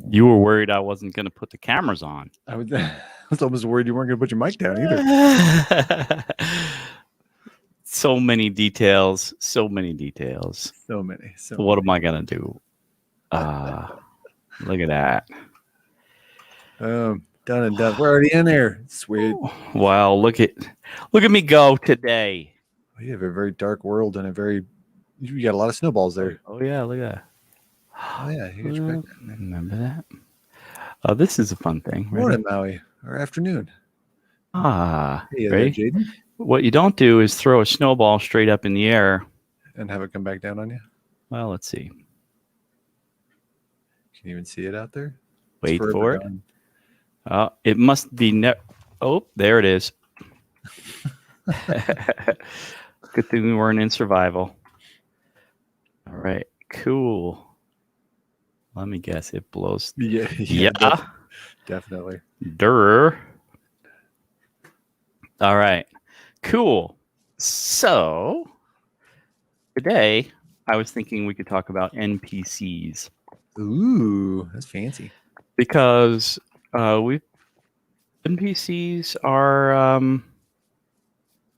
You were worried I wasn't going to put the cameras on. I was almost worried you weren't going to put your mic down either. So many details. So many details. So many. What am I going to do? Look at that. Done and done. We're already in there. Sweet. Wow, look at me go today. You have a very dark world and you got a lot of snowballs there. Oh yeah, look at that. Oh yeah, you got your back down there. Remember that? Oh, this is a fun thing. Morning, Maui, or afternoon. Hey, ready? Jaden? What you don't do is throw a snowball straight up in the air and have it come back down on you. Well, let's see. Can you even see it out there? Wait for it. It must be oh, there it is. Good thing we weren't in survival. All right, cool. Let me guess, it blows. Yeah. Definitely. Durr. All right, cool. So today I was thinking we could talk about NPCs. Ooh, that's fancy. Because NPCs are kind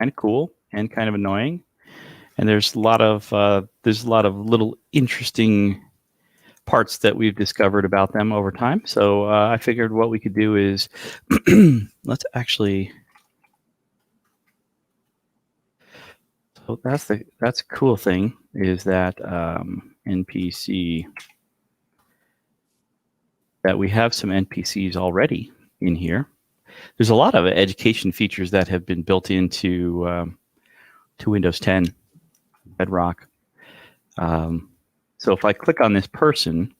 of cool and kind of annoying, and there's a lot of little interesting parts that we've discovered about them over time. So I figured what we could do is let's actually. So that's a cool thing is that NPC that we have some NPCs already in here. There's a lot of education features that have been built into to Windows 10 Bedrock. So if I click on this person,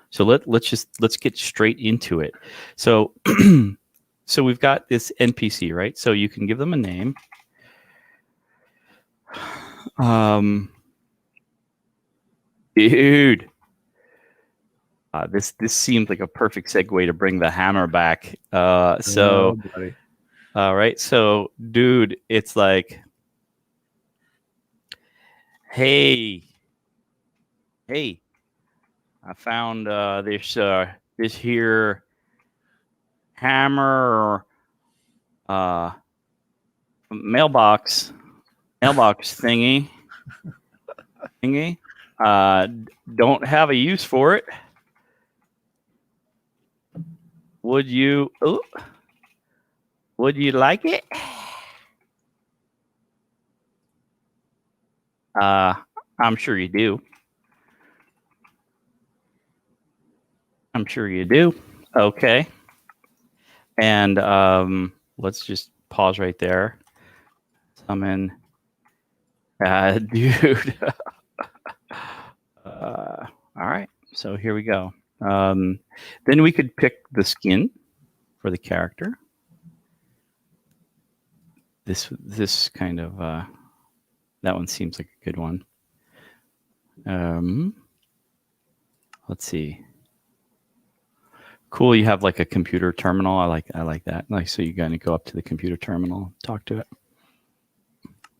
so let's get straight into it. So so we've got this NPC, right? So you can give them a name. Dude, this seems like a perfect segue to bring the hammer back. All right, so dude, it's like, hey, I found this here hammer mailbox thingy. Don't have a use for it. Would you like it? I'm sure you do. Okay. And let's just pause right there. Summon. Dude. All right. So here we go. Then we could pick the skin for the character. This kind of that one seems like a good one. Let's see. Cool. You have like a computer terminal. I like that. Like, so you're going to go up to the computer terminal, talk to it.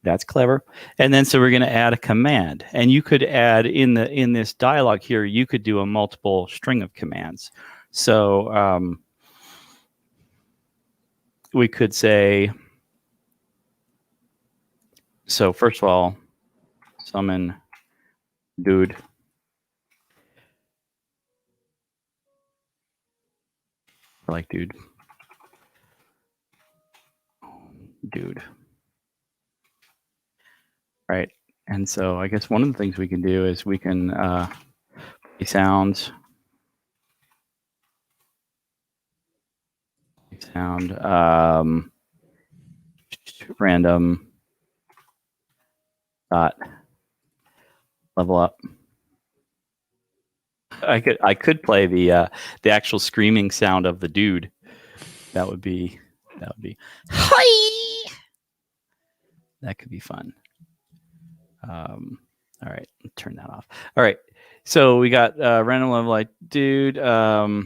That's clever. And then so we're going to add a command, and you could add in this dialog here, you could do a multiple string of commands. So we could say, so first of all, summon dude. I like dude. Right. And so I guess one of the things we can do is we can play sounds. Sound random dot level up. I could play the actual screaming sound of the dude. That would be hi. That could be fun. All right, turn that off. All right, so we got random level like dude. I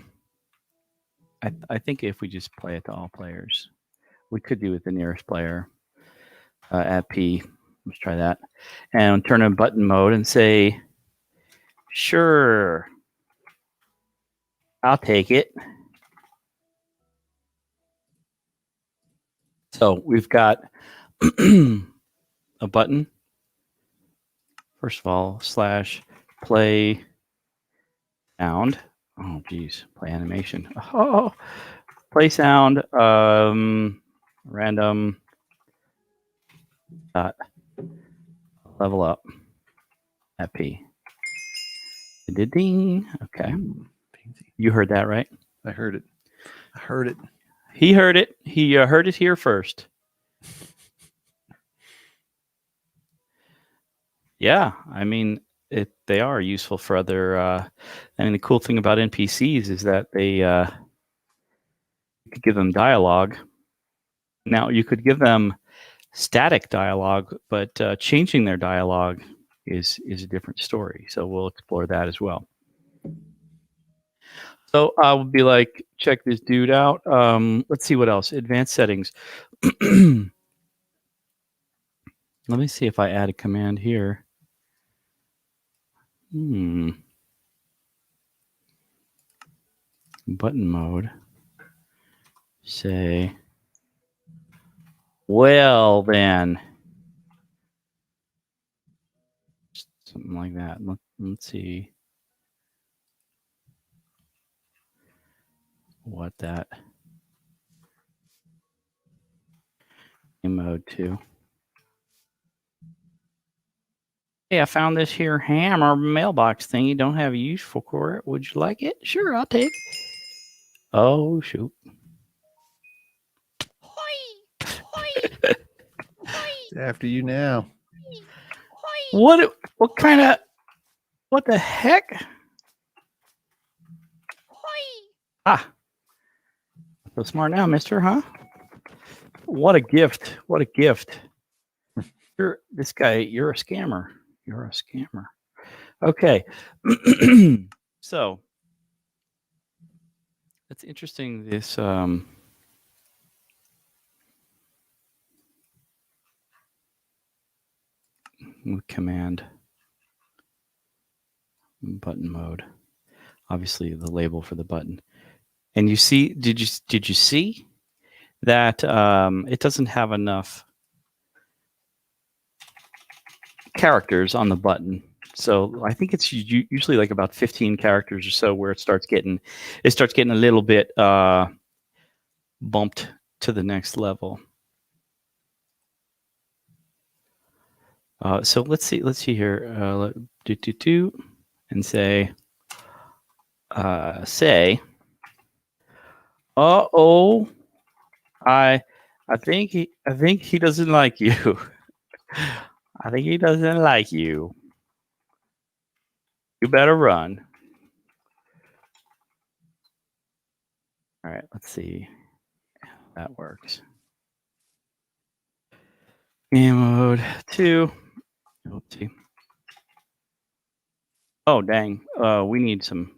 think if we just play it to all players, we could do it the nearest player at P. Let's try that, and turn on button mode and say, sure. I'll take it. So we've got a button. First of all, / play sound. Oh, geez, play animation. Oh, play sound. Random. Dot. Level up. At P. Ding. Okay. Fancy. You heard that, right? I heard it. I heard it. He heard it. He heard it here first. Yeah, I mean, they are useful for other. I mean, the cool thing about NPCs is that they you could give them dialogue. Now you could give them static dialogue, but changing their dialogue is a different story. So we'll explore that as well. So I would be like, check this dude out. Let's see what else. Advanced settings. Let me see if I add a command here. Button mode. Say, well then. Something like that. Let's see what that in mode 2. Hey, I found this here hammer mailbox thing. You don't have a use for it. Would you like it? Sure, I'll take it. Oh, shoot. It's after you now. What kind of, what the heck? Ah. So smart now, mister, huh? What a gift. What a gift. You're this guy, you're a scammer. You're a scammer. Okay. So that's interesting. This command button mode. Obviously the label for the button. And you see, did you see that it doesn't have enough characters on the button? So I think it's usually like about 15 characters or so where it starts getting a little bit bumped to the next level. So let's see here. And say, uh-oh, I think he doesn't like you. I think he doesn't like you. You better run. All right, let's see how that works. Game mode 2. Oopsie. Oh dang. We need some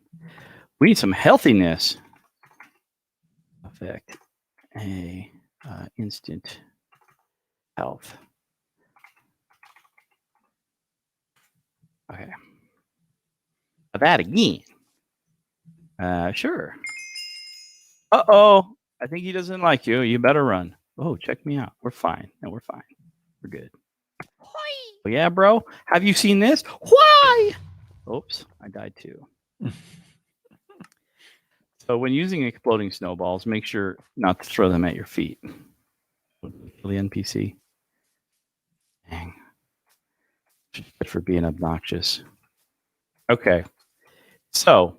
healthiness. Effect. A instant health. Okay. That again. Sure. Uh-oh. I think he doesn't like you. You better run. Oh, check me out. We're fine. No, we're fine. We're good. Oh, yeah, bro. Have you seen this? Why? Oops, I died too. So when using exploding snowballs, make sure not to throw them at your feet. The NPC. Dang. For being obnoxious. Okay. So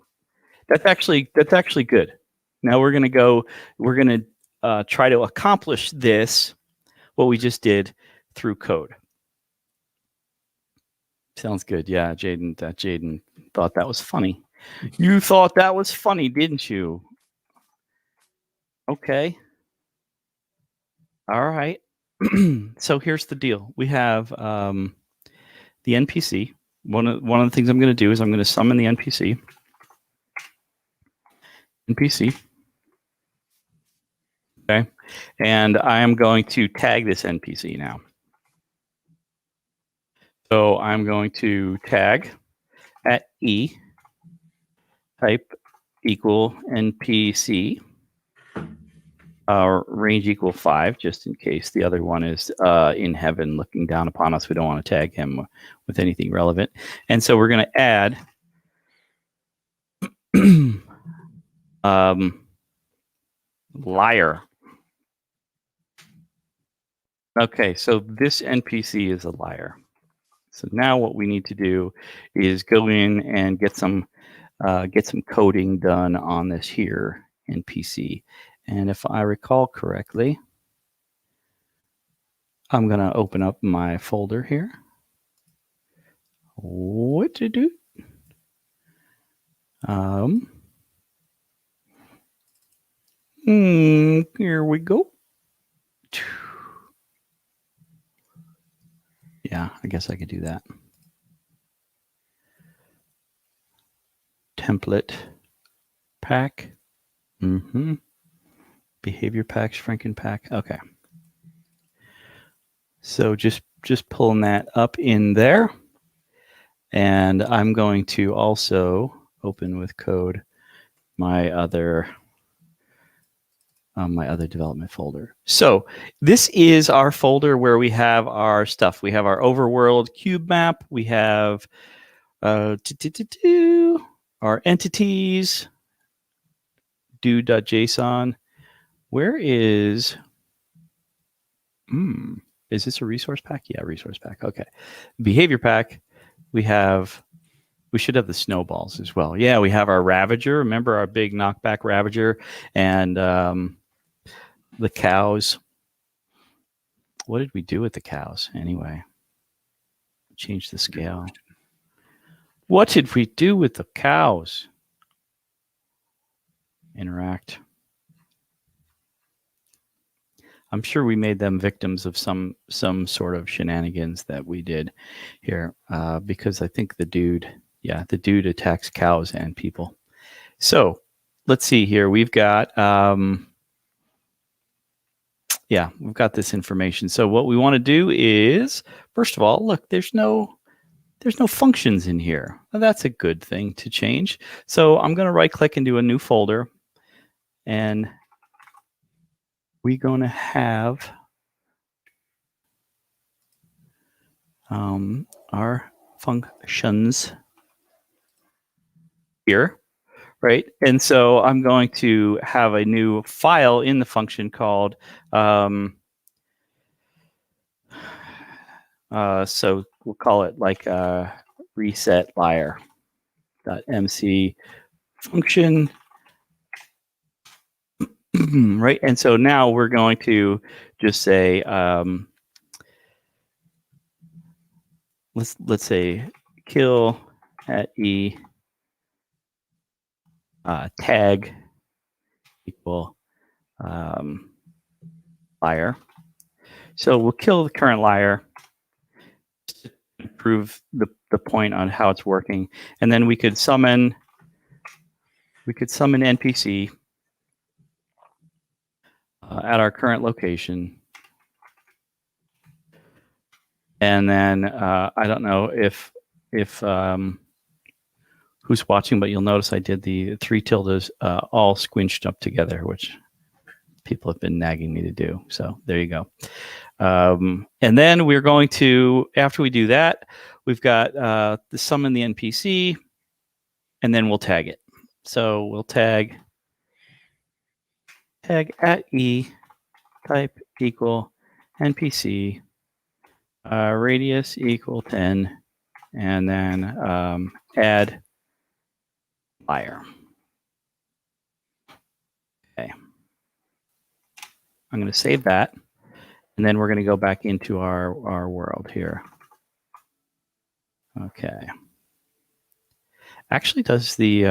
that's actually good. Now we're gonna try to accomplish this, what we just did, through code. Sounds good. Yeah, Jaden thought that was funny. You thought that was funny, didn't you? Okay. All right. So here's the deal. We have the NPC. One of the things I'm going to do is I'm going to summon the NPC. Okay. And I am going to tag this NPC now. So I'm going to tag at E, type equal NPC. Range equal 5, just in case the other one is in heaven looking down upon us. We don't want to tag him with anything relevant. And so we're going to add liar. Okay, so this NPC is a liar. So now what we need to do is go in and get some coding done on this here NPC. And if I recall correctly, I'm going to open up my folder here. What to do? Here we go. Yeah, I guess I could do that. Template pack. Behavior packs, Franken pack. Okay. So just pulling that up in there. And I'm going to also open with code my other development folder. So this is our folder where we have our stuff. We have our overworld cube map. We have our entities, do.json. Where is this a resource pack? Yeah, resource pack. Okay. Behavior pack. We should have the snowballs as well. Yeah, we have our Ravager. Remember our big knockback Ravager and the cows. What did we do with the cows anyway? Change the scale. What did we do with the cows? Interact. I'm sure we made them victims of some sort of shenanigans that we did here because I think the dude attacks cows and people. So let's see here. We've got we've got this information. So what we want to do is, first of all, look, there's no functions in here. Well, that's a good thing to change. So I'm going to right click and do a new folder, and we're going to have our functions here. Right. And so I'm going to have a new file in the function called, so we'll call it like reset liar.mc function. Right. And so now we're going to just say, let's say kill at e tag equal liar. So we'll kill the current liar to prove the point on how it's working, and then we could summon NPC at our current location, and then I don't know if who's watching, but you'll notice I did the 3 tildes all squinched up together, which people have been nagging me to do. So there you go. And then we're going to, after we do that, we've got the summon the NPC, and then we'll tag it. So we'll tag at e type equal NPC radius equal 10, and then add liar. Okay. I'm going to save that, and then we're going to go back into our world here. Okay. Actually does the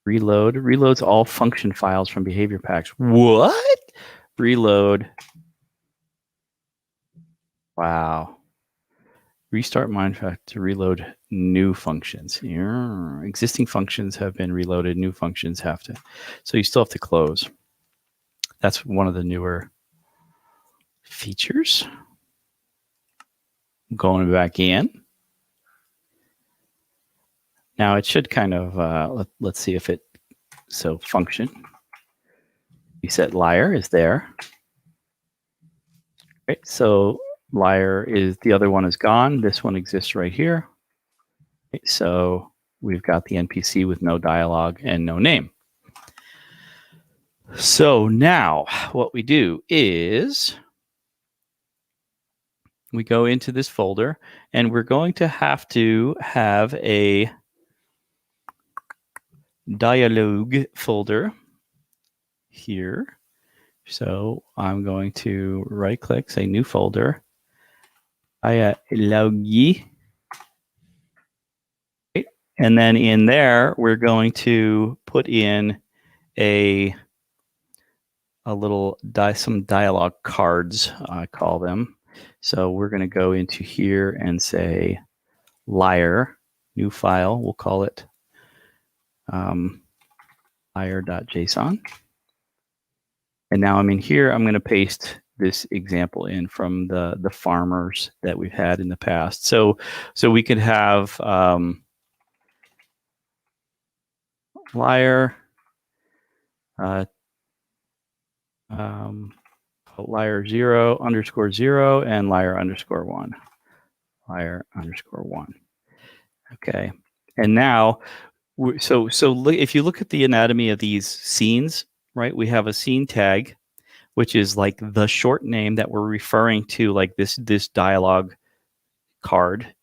reloads all function files from behavior packs. What? Reload. Wow. Restart Minecraft to reload new functions. Yeah. Existing functions have been reloaded. New functions have to. So you still have to close. That's one of the newer features. Going back in. Now it should kind of, let's see if it, so function, we set liar is there. Right, so liar is, the other one is gone. This one exists right here. Okay, so we've got the NPC with no dialogue and no name. So now what we do is we go into this folder and we're going to have a dialogue folder here. So I'm going to right click, say new folder, dialogue. And then in there, we're going to put in some dialogue cards, I call them. So we're going to go into here and say liar, new file, we'll call it liar.json. And now I'm in here, I'm going to paste this example in from the farmers that we've had in the past. So we could have liar, liar 0 _ 0 and liar _ 1. Liar _ 1. Okay. And now, so if you look at the anatomy of these scenes, right, we have a scene tag, which is like the short name that we're referring to, like this dialogue card.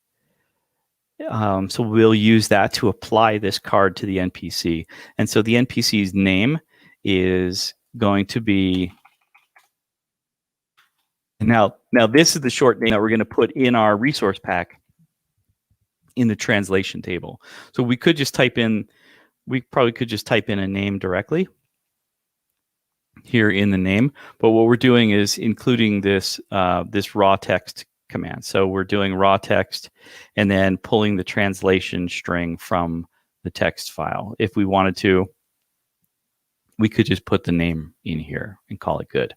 So we'll use that to apply this card to the NPC. And so the NPC's name is going to be, now this is the short name that we're going to put in our resource pack in the translation table. So we probably could just type in a name directly here in the name, but what we're doing is including this raw text command. So we're doing raw text and then pulling the translation string from the text file. If we wanted to, we could just put the name in here and call it good.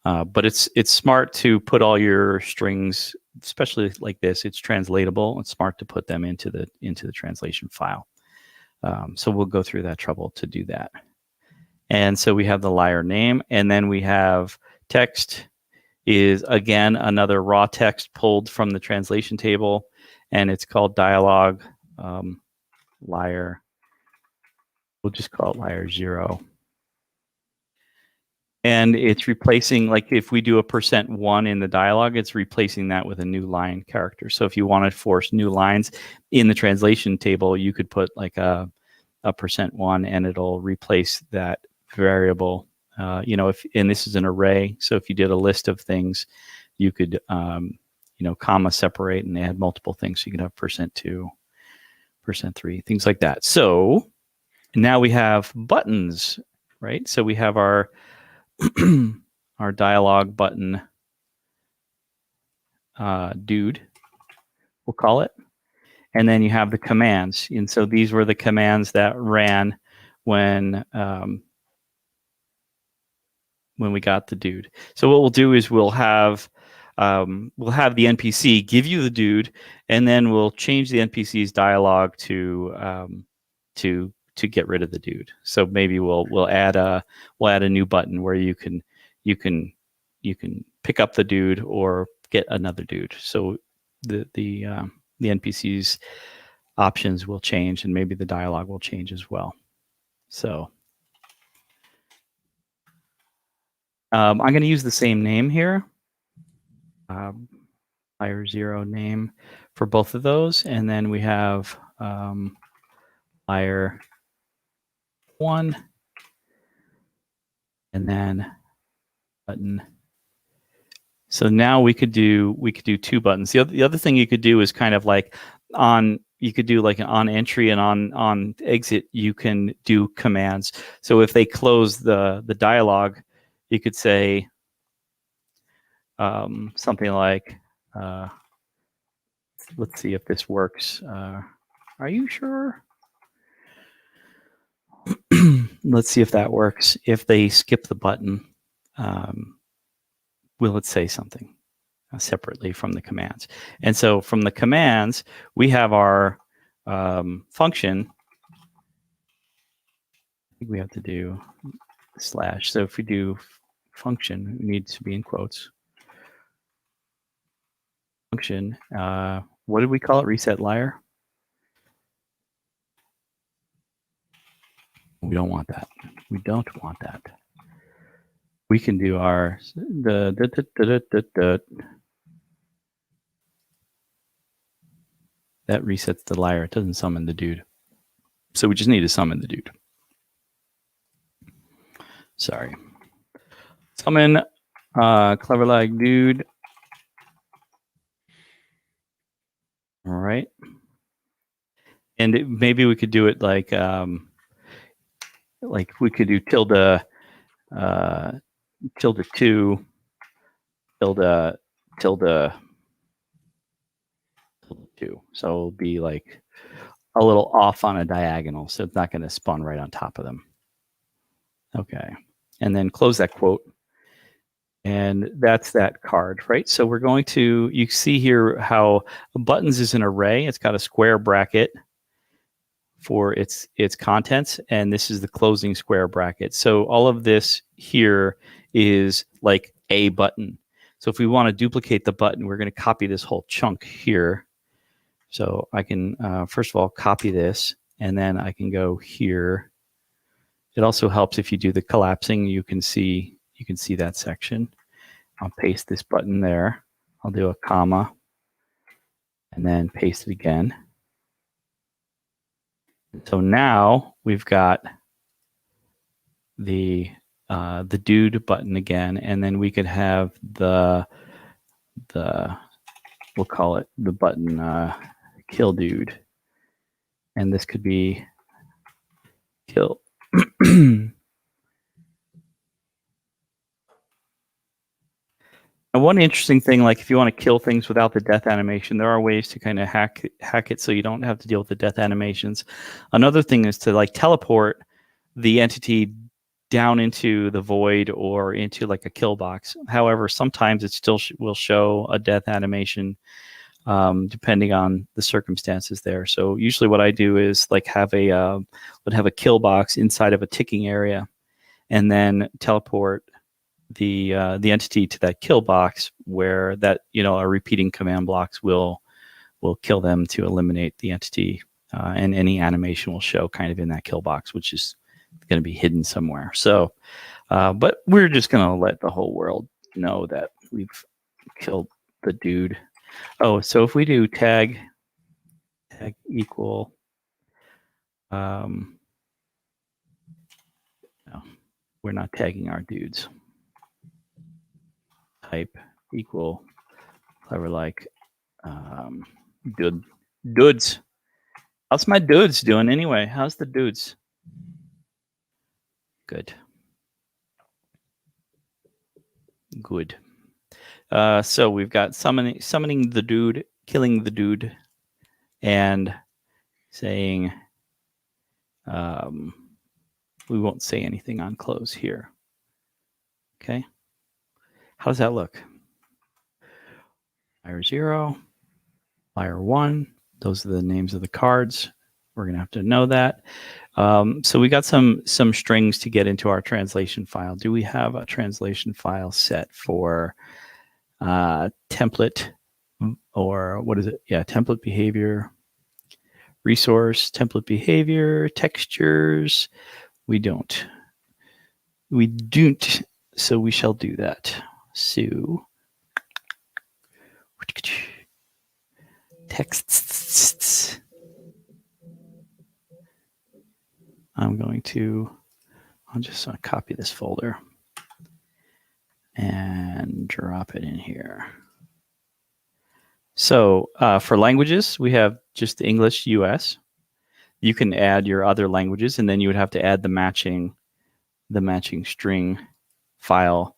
But it's smart to put all your strings, especially like this. It's translatable. It's smart to put them into the translation file. So we'll go through that trouble to do that. And so we have the liar name, and then we have text is again another raw text pulled from the translation table, and it's called dialogue liar. We'll just call it liar 0. And it's replacing, like if we do a %1 in the dialogue, it's replacing that with a new line character. So if you want to force new lines in the translation table, you could put like a %1 and it'll replace that variable. And this is an array. So if you did a list of things, you could, comma separate and add multiple things. So you could have %2, %3, things like that. So now we have buttons, right? So we have our dialogue button, dude, we'll call it. And then you have the commands. And so these were the commands that ran when we got the dude. So what we'll do is we'll have the NPC give you the dude, and then we'll change the NPC's dialogue to get rid of the dude. So maybe we'll add a new button where you can pick up the dude or get another dude. So the NPC's options will change, and maybe the dialogue will change as well. So I'm going to use the same name here, liar 0 name for both of those, and then we have liar 1, and then button. So now we could do 2 buttons. The other thing you could do is kind of like you could do like an on entry and on exit. You can do commands. So if they close the dialogue, you could say something like, let's see if this works. Are you sure? Let's see if that works. If they skip the button, will it say something separately from the commands? And so from the commands, we have our function, I think we have to do slash. So if we do function, it needs to be in quotes. Function. What did we call it? Reset liar. We don't want that. We don't want that. We can do our that resets the liar. It doesn't summon the dude. So we just need to summon the dude. Sorry. Summon Cleverlike dude. All right. And maybe we could do it like we could do tilde 2 tilde 2. So it'll be like a little off on a diagonal, so it's not going to spawn right on top of them. Okay. And then close that quote. And that's that card, right? So we're going to, you see here how buttons is an array. It's got a square bracket for its contents, and this is the closing square bracket. So all of this here is like a button. So if we want to duplicate the button, we're going to copy this whole chunk here. So I can, first of all, copy this, and then I can go here. It also helps if you do the collapsing. You can see that section. I'll paste this button there. I'll do a comma, and then paste it again. So now we've got the dude button again, and then we could have the we'll call it the button kill dude, and this could be kill. And one interesting thing, like if you want to kill things without the death animation, there are ways to kind of hack it so you don't have to deal with the death animations. Another thing is to like teleport the entity down into the void or into like a kill box. However, sometimes it still will show a death animation depending on the circumstances there. So usually what I do is like have a kill box inside of a ticking area, and then teleport the entity to that kill box where that a repeating command blocks will kill them to eliminate the entity, and any animation will show kind of in that kill box, which is going to be hidden somewhere. So, but we're just going to let the whole world know that we've killed the dude. Oh, so if we do tag equal, no, we're not tagging our dudes. Type equal Cleverlike dudes. How's my dudes doing anyway? How's the dudes? Good. So we've got summoning the dude, killing the dude, and saying we won't say anything on close here. Okay. How does that look? Liar 0, Liar 1. Those are the names of the cards. We're going to have to know that. So we got some strings to get into our translation file. Do we have a translation file set for template, or what is it? Yeah, template behavior, resource, template behavior, textures. We don't. So we shall do that. So texts. I'll just copy this folder and drop it in here. So for languages, we have just English US. You can add your other languages, and then you would have to add the matching string file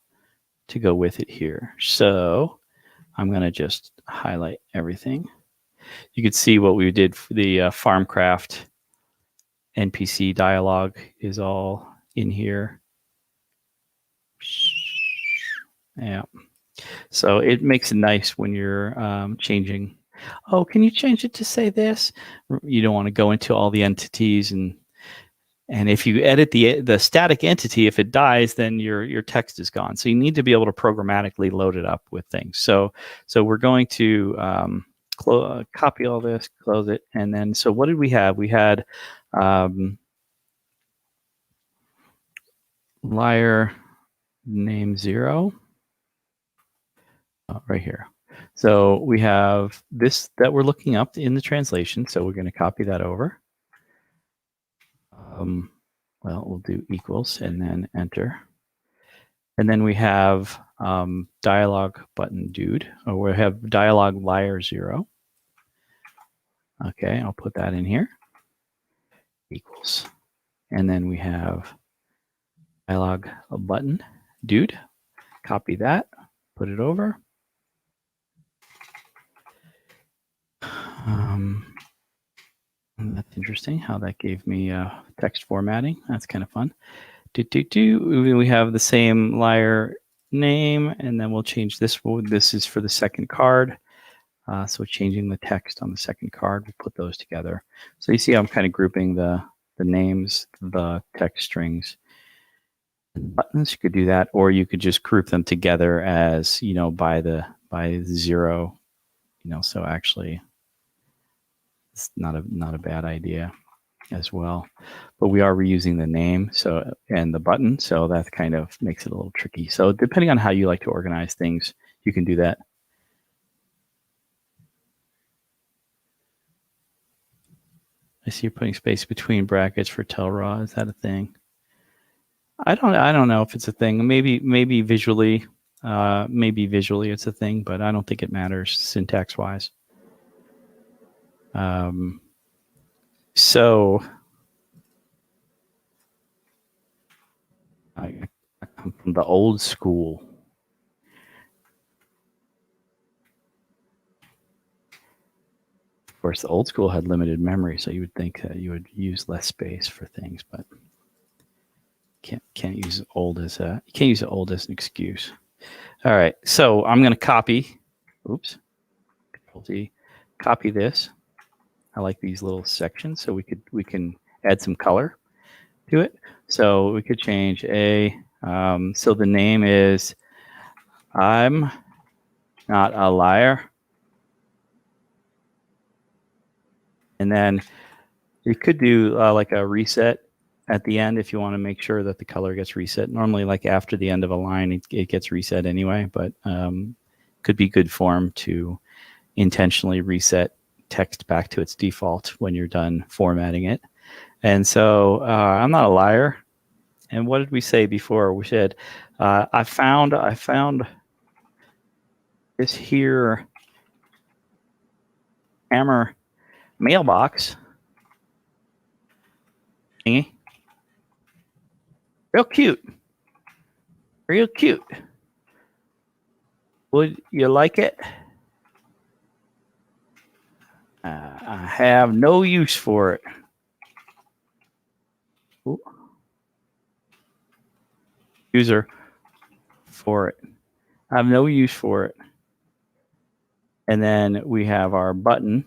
to go with it here. So I'm going to just highlight everything. You could see what we did for the Farmcraft NPC dialogue is all in here. Yeah. So it makes it nice when you're changing. Oh, can you change it to say this? You don't want to go into all the entities, and if you edit the static entity, if it dies, then your text is gone. So you need to be able to programmatically load it up with things. So we're going to copy all this, close it, and then so what did we have? We had liar name 0 right here. So we have this that we're looking up in the translation. So we're going to copy that over. Well, we'll do equals and then enter. And then we have dialog button dude, or we have dialog liar 0. Okay, I'll put that in here. Equals. And then we have dialog button dude. Copy that, put it over. That's interesting how that gave me text formatting. That's kind of fun. We have the same liar name, and then we'll change this. This is for the second card. So changing the text on the second card, we'll put those together. So you see I'm kind of grouping the names, the text strings, and buttons. You could do that, or you could just group them together as, by 0. So actually it's not a bad idea as well. But we are reusing the name and the button, so that kind of makes it a little tricky. So depending on how you like to organize things, you can do that. I see you're putting space between brackets for tell raw. Is that a thing? I don't know if it's a thing. Maybe visually, it's a thing, but I don't think it matters syntax wise. So I come from the old school. Of course, the old school had limited memory, so you would think that you would use less space for things, but can't use old as an excuse. All right, so I'm going to copy. Oops, Control-T, copy this. I like these little sections, so we can add some color to it. So we could change so the name is I'm not a liar. And then you could do like a reset at the end if you want to make sure that the color gets reset. Normally, like after the end of a line, it gets reset anyway, but could be good form to intentionally reset text back to its default when you're done formatting it. And so I'm not a liar. And what did we say before? We said I found this here hammer mailbox thingy. Real cute. Would you like it? I have no use for it. Ooh. User for it. I have no use for it. And then we have our button.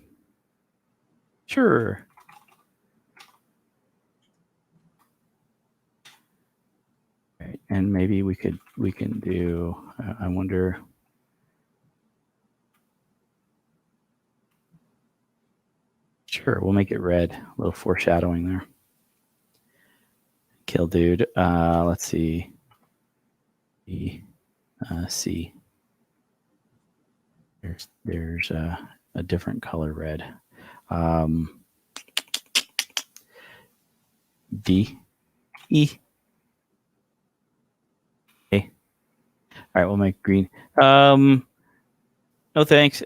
Sure. Right. And maybe we can do, I wonder. Sure, we'll make it red. A little foreshadowing there. Kill dude. Let's see. C. There's a different color red. D. E. A. All right, we'll make green. No thanks.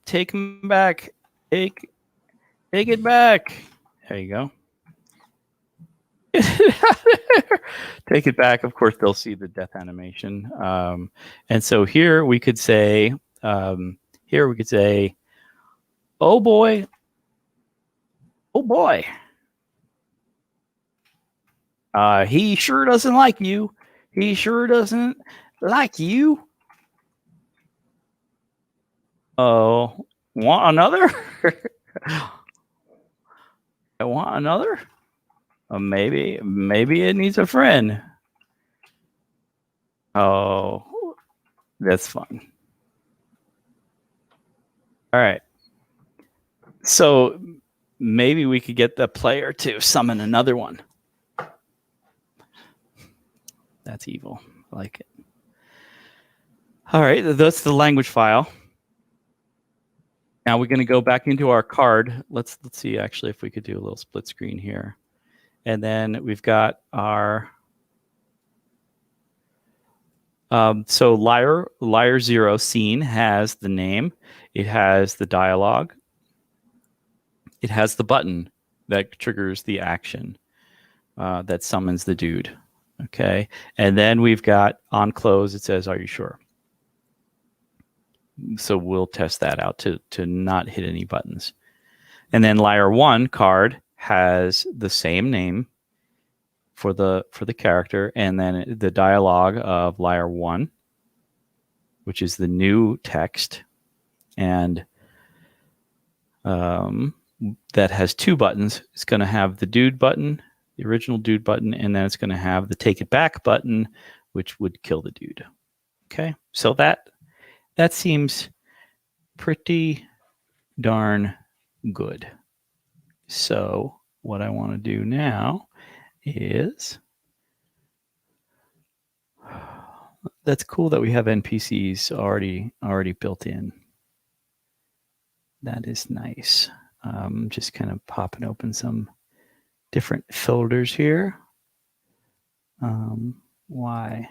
Take him back. Take it back. There you go. Take it back. Of course, they'll see the death animation. And so here we could say, oh boy. Oh boy. He sure doesn't like you. He sure doesn't like you. Oh, Want another? I want another. Maybe it needs a friend. Oh, that's fun. All right. So maybe we could get the player to summon another one. That's evil. I like it. All right, that's the language file. Now we're going to go back into our card. Let's see actually if we could do a little split screen here. And then we've got our so liar 0 scene has the name, it has the dialogue, it has the button that triggers the action that summons the dude. Okay, and then we've got on close, it says, "Are you sure?" So we'll test that out to not hit any buttons. And then liar 1 card has the same name for the character, and then the dialogue of liar 1, which is the new text, and that has 2 buttons. It's going to have the dude button, the original dude button, and then it's going to have the take it back button, which would kill the dude. Okay, so that seems pretty darn good. So what I want to do now is, that's cool that we have NPCs already built in. That is nice. Just kind of popping open some different folders here. Why?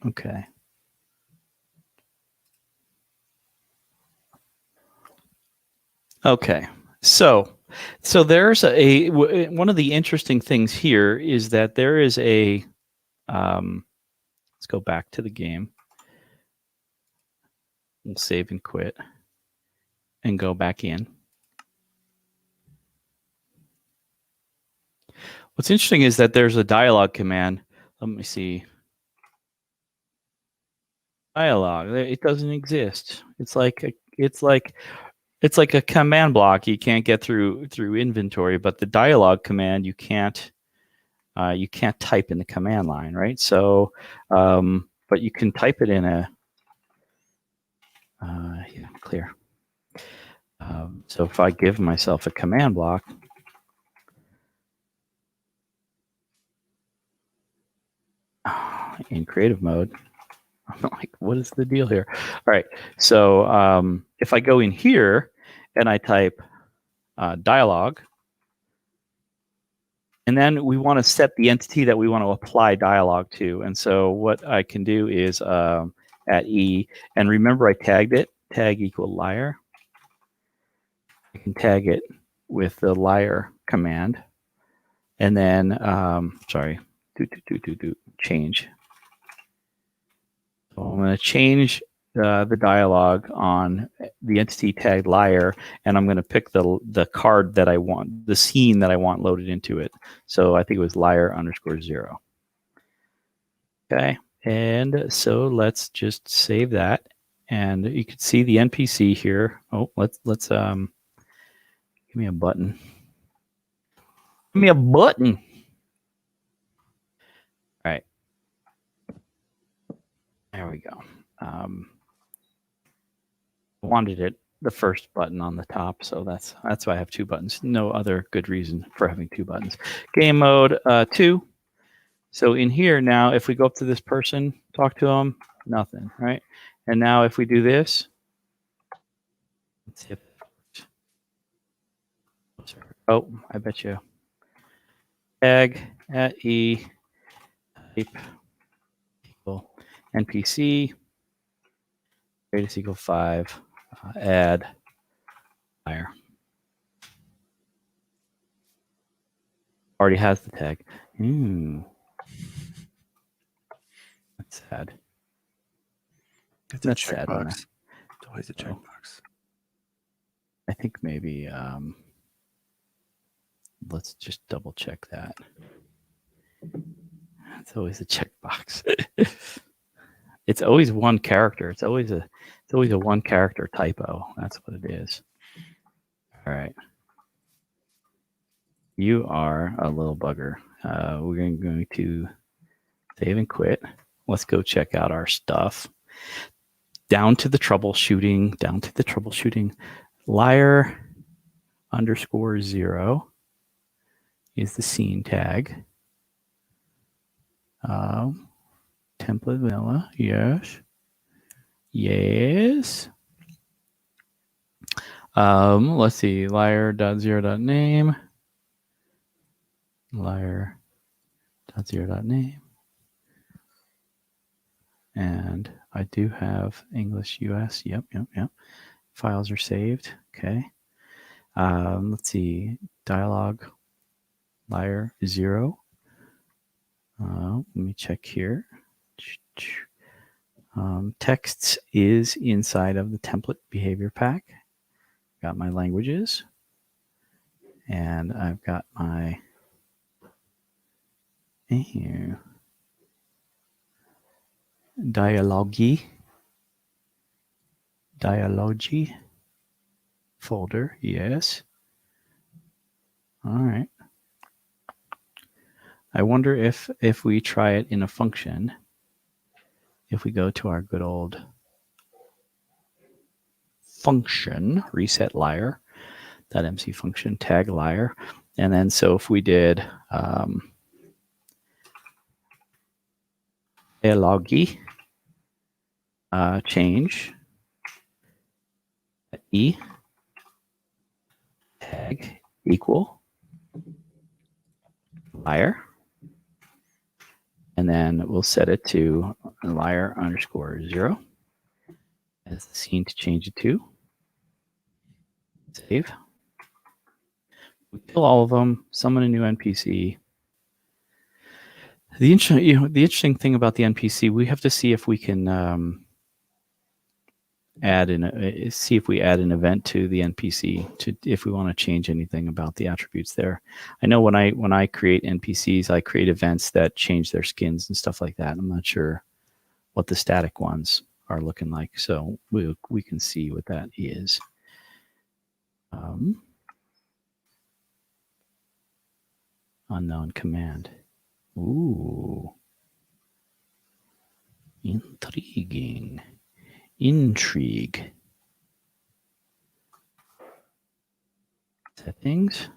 Okay. Okay. So there's one of the interesting things here is that there is a let's go back to the game. We'll save and quit and go back in. What's interesting is that there's a dialogue command. Let me see. Dialogue. It doesn't exist. It's like a command block you can't get through inventory, but the dialogue command you can't type in the command line, right? So, but you can type it in a clear. So if I give myself a command block, in creative mode, I'm like, what is the deal here? All right, so if I go in here and I type dialogue, and then we want to set the entity that we want to apply dialogue to. And so what I can do is at E, and remember I tagged it, tag equal liar. I can tag it with the liar command. And then, sorry, change. So I'm going to change the dialogue on the entity tag liar, and I'm going to pick the card that I want, the scene that I want loaded into it. So I think it was liar_0. Okay, and so let's just save that, and you can see the NPC here. Oh, let's give me a button. Give me a button. All right, there we go. Wanted it the first button on the top, so that's why I have 2 buttons. No other good reason for having 2 buttons. Game mode 2. So in here now, if we go up to this person, talk to them, nothing, right? And now if we do this, let's see if, oh, I bet you. Tag at E type equal NPC greatest equal 5 add liar. Already has the tag. That's sad. It's a checkbox. It's always a checkbox. I think maybe let's just double check that. It's always a checkbox. It's always one character. It's always a one character typo. That's what it is. All right. You are a little bugger. We're going to save and quit. Let's go check out our stuff. Down to the troubleshooting. Liar _0 is the scene tag. Template vanilla. Yes. Yes. Let's see. Liar.0.name. Liar.0.name. And I do have English US. Yep. Files are saved. Okay. Let's see. Dialog liar 0. Let me check here. Texts is inside of the template behavior pack. Got my languages. And I've got my dialogy folder. Yes. All right. I wonder if we try it in a function, if we go to our good old function, reset liar, that MC function, tag liar. And then so if we did dialogy change E tag equal liar, and then we'll set it to liar _0 as the scene to change it to. Save. We kill all of them. Summon a new NPC. The interesting thing about the NPC, we have to see if we can see if we add an event to the NPC if we want to change anything about the attributes there. I know when I create NPCs, I create events that change their skins and stuff like that. I'm not sure what the static ones are looking like, so we can see what that is. Unknown command. Ooh, intriguing. Intrigue. Settings.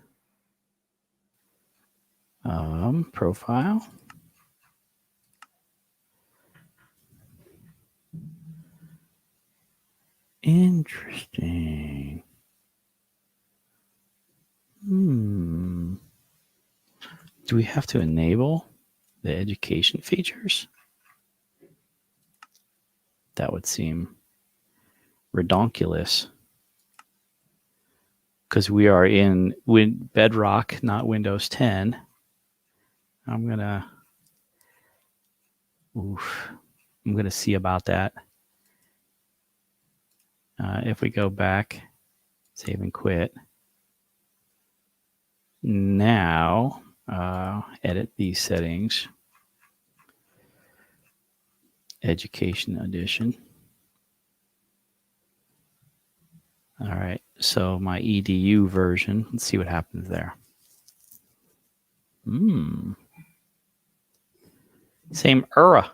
Profile. Interesting. Do we have to enable the education features? That would seem redonkulous, because we are in Bedrock, not Windows 10. I'm gonna see about that. If we go back, save and quit. Now, edit these settings. Education edition. All right, so my EDU version, let's see what happens there. Same error.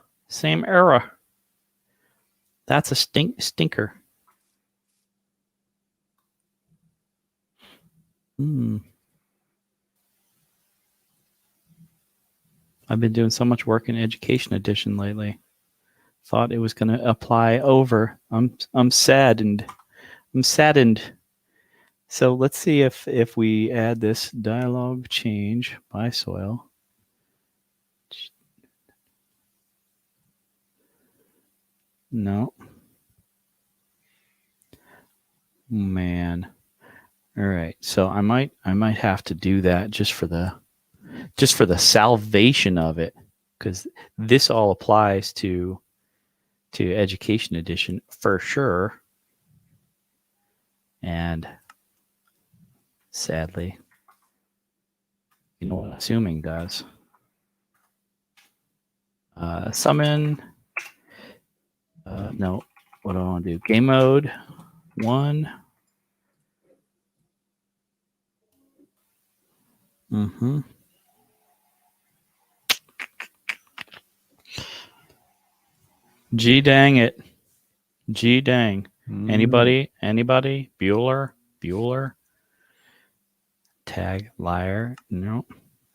That's a stinker. I've been doing so much work in Education Edition lately. Thought it was going to apply over. I'm saddened. So let's see if we add this dialog change by soil. No. Man. All right. So I might have to do that just for the salvation of it, because this all applies to Education Edition for sure. And sadly, you know what assuming does. Summon No, what do I want to do? Game mode 1. Mm-hmm. G dang it. G dang. Anybody? Bueller? Tag liar? No.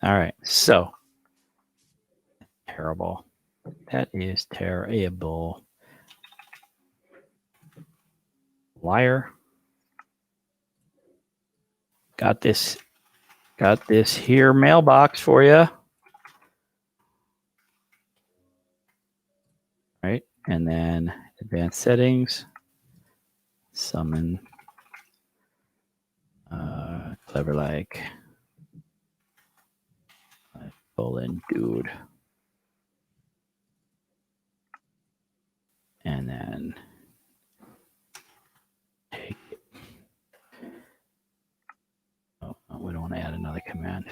All right. So terrible. That is terrible. Liar. Got this here mailbox for you. Right. And then advanced settings. Summon Cleverlike. Colon dude. And then take it. Oh, we don't want to add another command.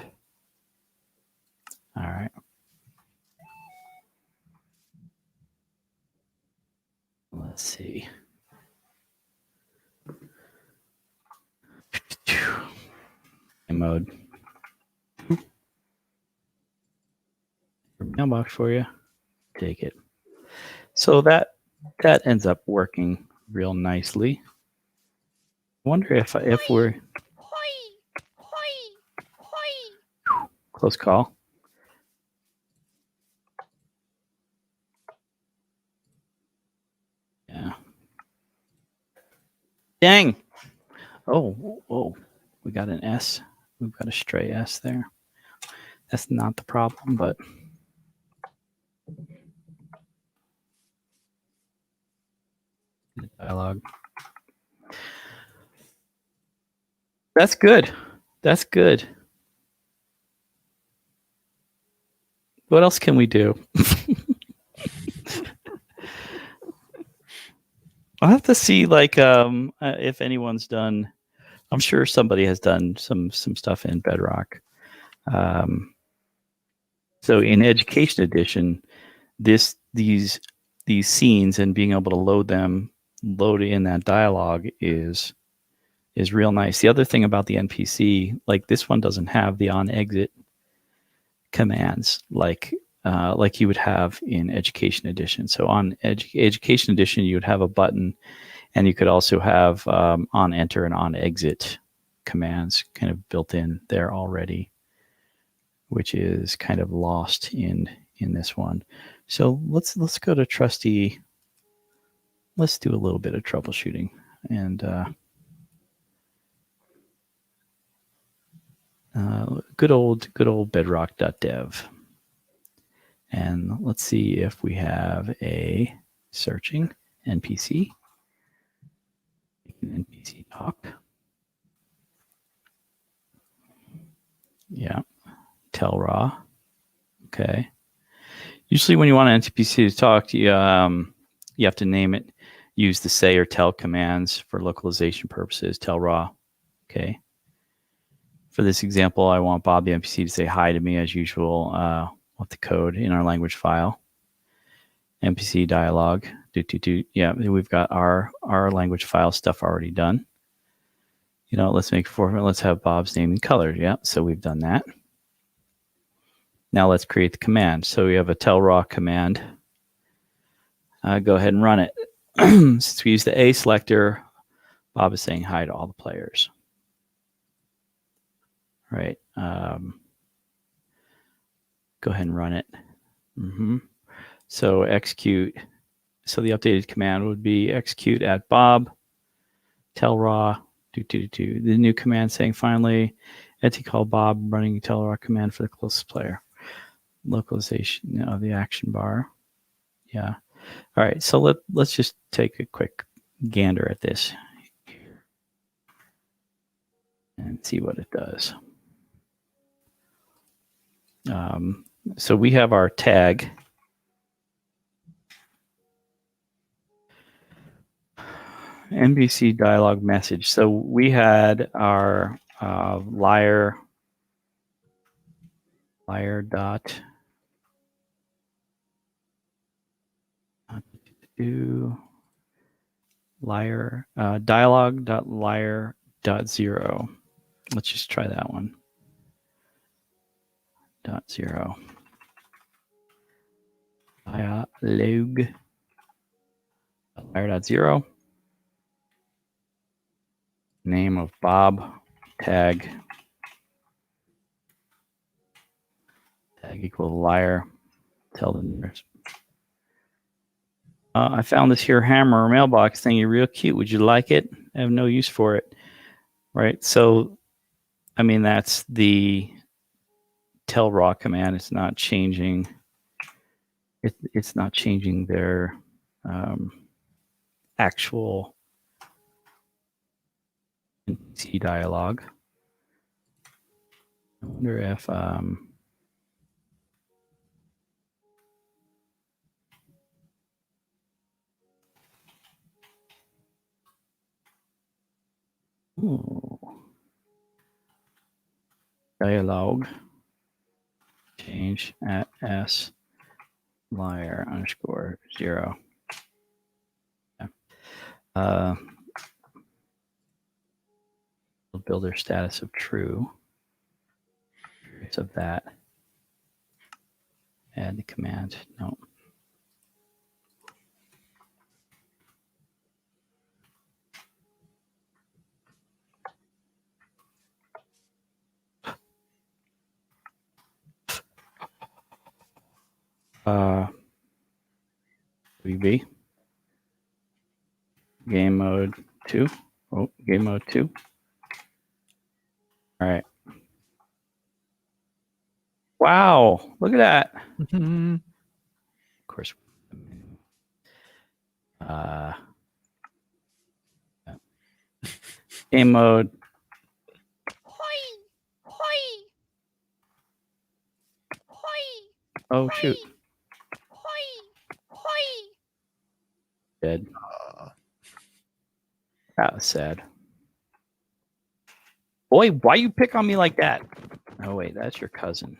All right. Let's see. In mode. Mailbox for you. Take it. So that ends up working real nicely. I wonder if we're close call. Yeah. Dang. Oh, we got an S. We've got a stray S there. That's not the problem, but the dialogue. That's good. That's good. What else can we do? I'll have to see, like, if anyone's done. I'm sure somebody has done some stuff in Bedrock. So in Education Edition, these scenes and being able to load in that dialogue is real nice. The other thing about the NPC, like this one doesn't have the on exit commands like you would have in Education Edition. So on Education Edition, you would have a button, and you could also have on enter and on exit commands kind of built in there already, which is kind of lost in this one. So let's go to Trusty. Let's do a little bit of troubleshooting and good old bedrock.dev. And let's see if we have a searching NPC. NPC talk. Yeah. Tell raw. Okay. Usually when you want an NPC to talk, you have to name it. Use the say or tell commands for localization purposes. Tell raw. Okay. For this example, I want Bob the NPC to say hi to me as usual with the code in our language file. NPC dialogue. Yeah, we've got our language file stuff already done. Let's have Bob's name in color. Yeah, so we've done that. Now let's create the command. So we have a tell raw command. Go ahead and run it. Since we use the A selector, Bob is saying hi to all the players. Right. Go ahead and run it. So execute. So the updated command would be execute at Bob, tell raw, The new command saying finally, etsy call Bob, running tell raw command for the closest player. Localization of the action bar. Yeah. All right. So let's just take a quick gander at this and see what it does. So we have our tag. NPC dialog message. So we had our liar dot do liar dialog.liar.0. Let's just try that one. .0. Dialog liar.0. Name of Bob. Tag equal liar. Tell the nearest. I found this here hammer mailbox thingy real cute. Would you like it? I have no use for it. Right. So, I mean, that's the tell raw command. It's not changing. It's not changing their actual NPC dialogue. I wonder if dialogue change at s liar _0. Yeah. Builder status of true. Of that. Add the command. No. VB. Game mode 2. Oh, game mode 2. All right. Wow, look at that. Of course. Game mode. Oh, shoot. Dead. That was sad. Boy, why you pick on me like that? Oh, wait, that's your cousin.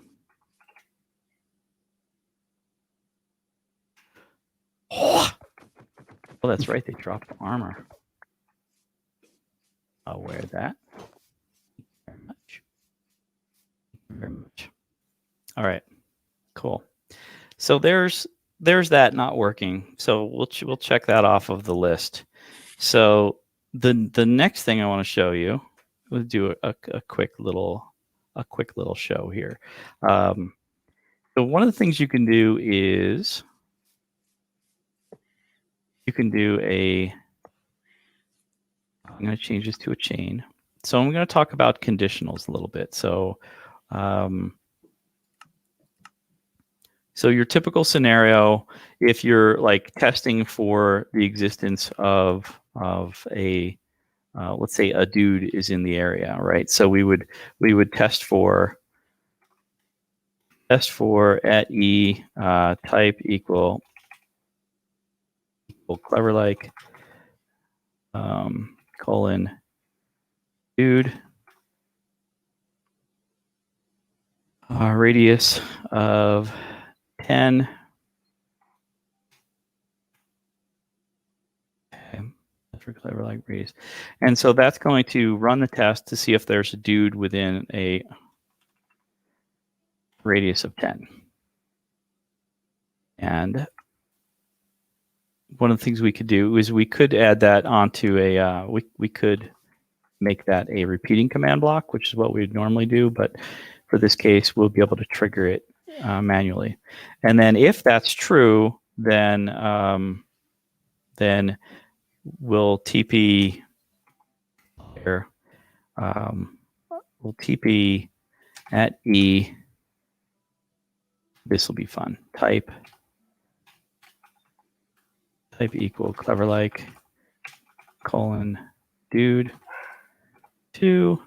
Oh, that's right. They dropped armor. I'll wear that. Very much. Very much. All right. Cool. So there's that not working. So we'll check that off of the list. So the next thing I want to show you, we'll do a quick little show here. So one of the things you can do is you can do I'm going to change this to a chain. So I'm going to talk about conditionals a little bit. So so your typical scenario, if you're like testing for the existence of a let's say a dude is in the area, right? So we would test for at e type equal Cleverlike colon dude radius of 10. Okay, that's for Cleverlike radius, and so that's going to run the test to see if there's a dude within a radius of 10. And one of the things we could do is we could add that onto a we could make that a repeating command block, which is what we would normally do, but for this case we'll be able to trigger it manually. And then if that's true, then we'll TP here. We'll TP at e. This will be fun. Type equal Cleverlike colon dude to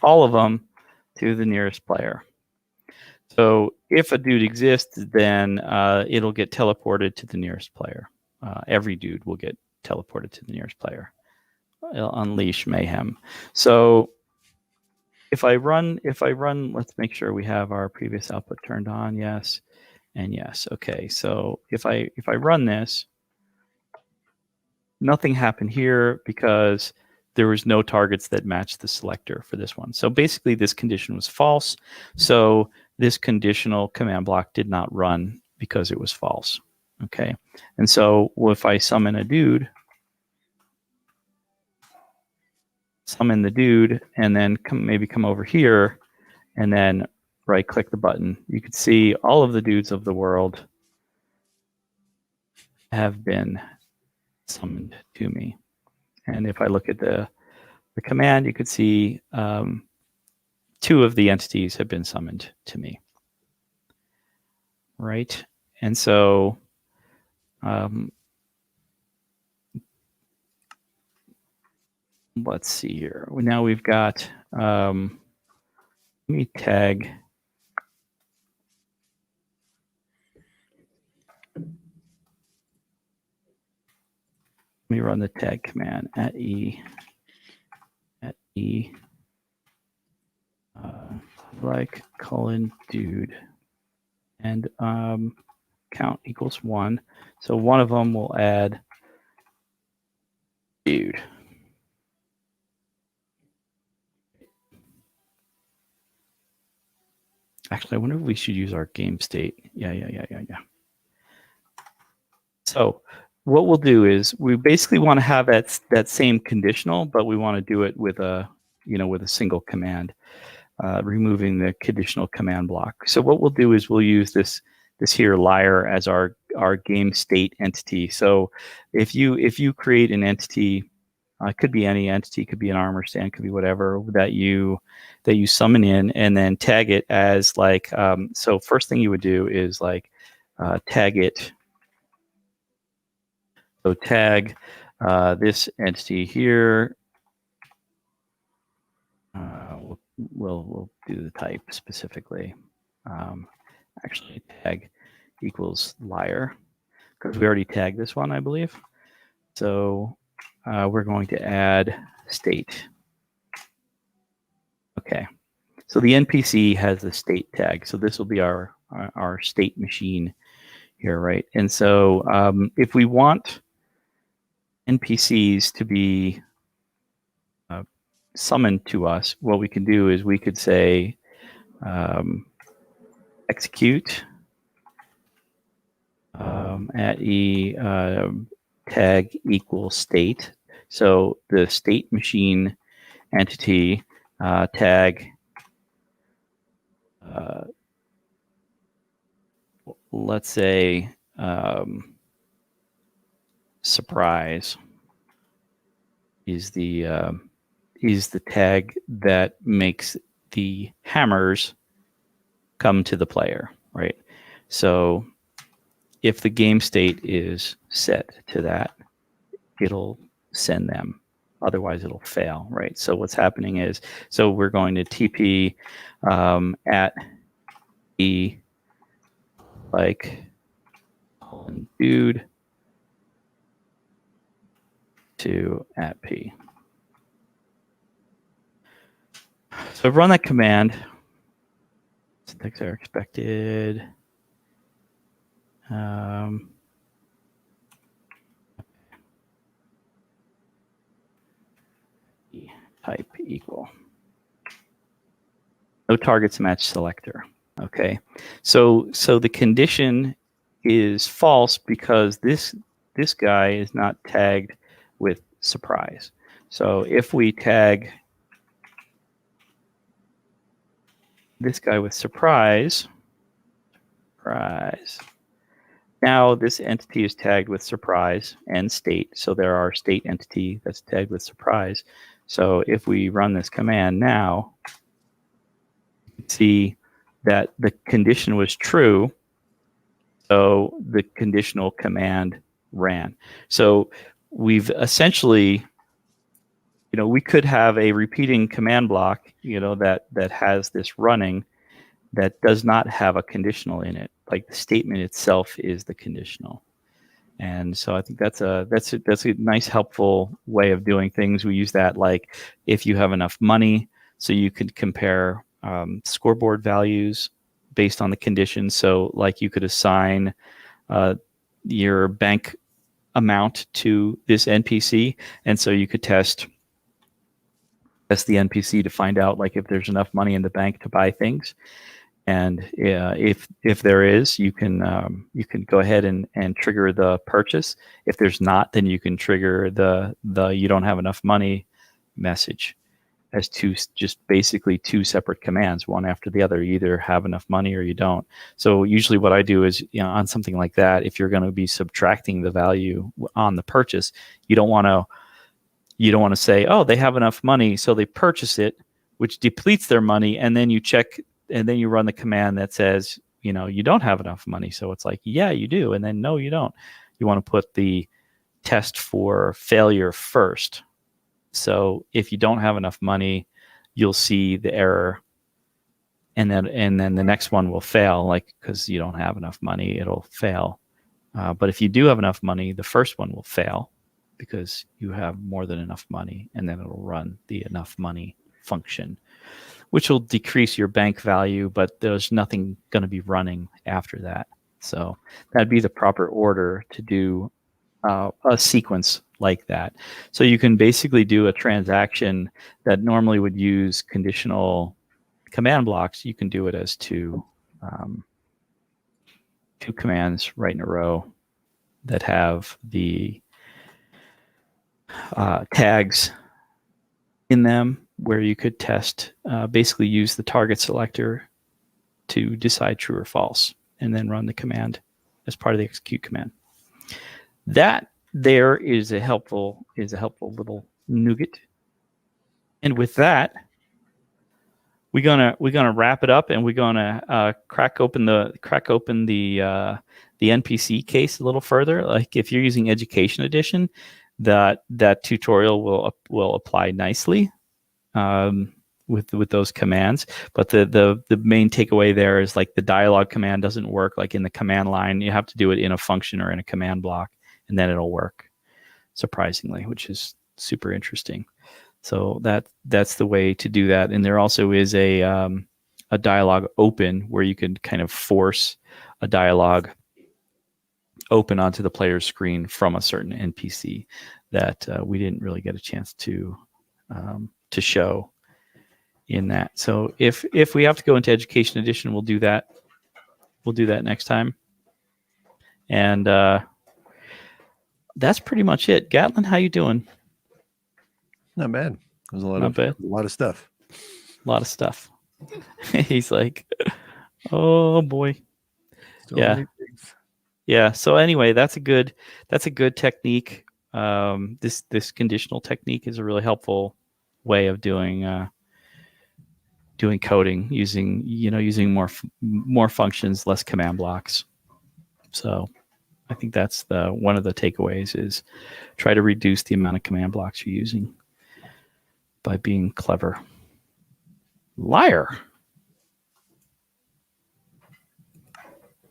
all of them to the nearest player. So if a dude exists, then it'll get teleported to the nearest player. Every dude will get teleported to the nearest player. It'll unleash mayhem. So if I run, let's make sure we have our previous output turned on. Yes. and yes. Okay, so if I run this, nothing happened here because there was no targets that matched the selector for this one. So basically this condition was false. So this conditional command block did not run because it was false. Okay, and so if I summon a dude, summon the dude, and then maybe come over here and then right click the button, you could see all of the dudes of the world have been summoned to me. And if I look at the command, you could see 2 of the entities have been summoned to me. Right? And so let's see here. Now we've got, let me tag. Let me run the tag command at E like colon dude, and count equals 1. So one of them will add dude. Actually, I wonder if we should use our game state. Yeah. So what we'll do is we basically want to have that same conditional, but we want to do it with a single command, removing the conditional command block. So what we'll do is we'll use this here liar as our game state entity. So if you create an entity, it could be any entity, could be an armor stand, could be whatever that you summon in, and then tag it as like, so first thing you would do is like tag it. So tag this entity here. We'll do the type specifically. Actually, tag equals liar because we already tagged this one, I believe. So we're going to add state. Okay. So the NPC has the state tag. So this will be our state machine here, right? And so if we want NPCs to be summoned to us, what we can do is we could say execute at E tag equals state. So the state machine entity tag, let's say surprise is the tag that makes the hammers come to the player, right? So if the game state is set to that, it'll send them. Otherwise, it'll fail, right? So what's happening is, so we're going to TP at E like dude to at P. So run that command. Syntax are expected. Type equal. No targets match selector. Okay, so the condition is false because this guy is not tagged with surprise. So if we tag this guy with surprise, now this entity is tagged with surprise and state. So there are state entity that's tagged with surprise. So if we run this command now, you can see that the condition was true. So the conditional command ran. So we've essentially, we could have a repeating command block, that has this running that does not have a conditional in it. Like the statement itself is the conditional. And so I think that's a nice, helpful way of doing things. We use that like if you have enough money, so you can compare scoreboard values based on the conditions. So like you could assign your bank amount to this NPC, and so you could test the NPC to find out like if there's enough money in the bank to buy things. And if there is, you can go ahead and trigger the purchase. If there's not, then you can trigger the you don't have enough money message as basically two separate commands, one after the other. You either have enough money or you don't. So usually what I do is, on something like that, if you're going to be subtracting the value on the purchase, you don't want to say, oh, they have enough money, so they purchase it, which depletes their money, and then you check, and then you run the command that says, you don't have enough money. So it's like, yeah, you do, and then no, you don't. You want to put the test for failure first. So if you don't have enough money, you'll see the error, and then the next one will fail, like because you don't have enough money, it'll fail. But if you do have enough money, the first one will fail because you have more than enough money, and then it'll run the enough money function, which will decrease your bank value, but there's nothing going to be running after that. So that'd be the proper order to do a sequence like that. So you can basically do a transaction that normally would use conditional command blocks. You can do it as two commands right in a row that have the tags in them, where you could test, basically use the target selector to decide true or false, and then run the command as part of the execute command. That there is a helpful little nougat. And with that, we're gonna wrap it up, and we're gonna crack open the NPC case a little further. Like if you're using Education Edition, that tutorial will apply nicely with those commands. But the main takeaway there is like the dialogue command doesn't work like in the command line. You have to do it in a function or in a command block, and then it'll work, surprisingly, which is super interesting. So that's the way to do that. And there also is a dialogue open, where you can kind of force a dialogue open onto the player's screen from a certain NPC that we didn't really get a chance to show in that. So if we have to go into Education Edition, we'll do that. We'll do that next time. And that's pretty much it. Gatlin, how you doing? Not bad. There's a lot of stuff. A lot of stuff. He's like, oh boy. Still yeah. Yeah. So anyway, that's a good technique. This conditional technique is a really helpful way of doing coding, using more functions, less command blocks. So I think that's one of the takeaways is try to reduce the amount of command blocks you're using by being clever. Liar.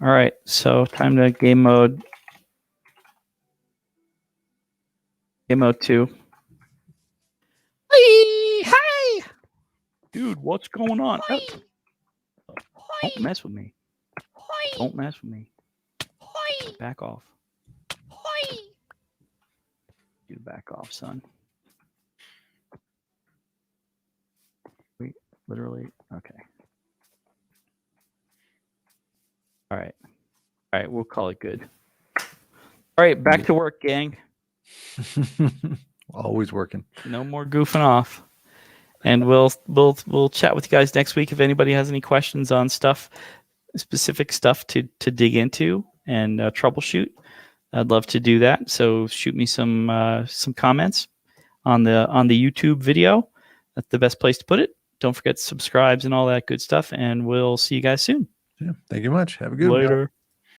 All right, so time to game mode. Game mode 2. Hi. Dude, what's going on? Oh. Don't mess with me. Don't mess with me. Back off. You back off, son. Wait, literally? Okay. All right, we'll call it good. All right, back to work, gang. Always working. No more goofing off. And we'll chat with you guys next week if anybody has any questions on specific stuff to dig into and troubleshoot. I'd love to do that. So shoot me some comments on the YouTube video. That's the best place to put it. Don't forget to subscribe and all that good stuff. And we'll see you guys soon. Yeah. Thank you much. Have a good one. Later.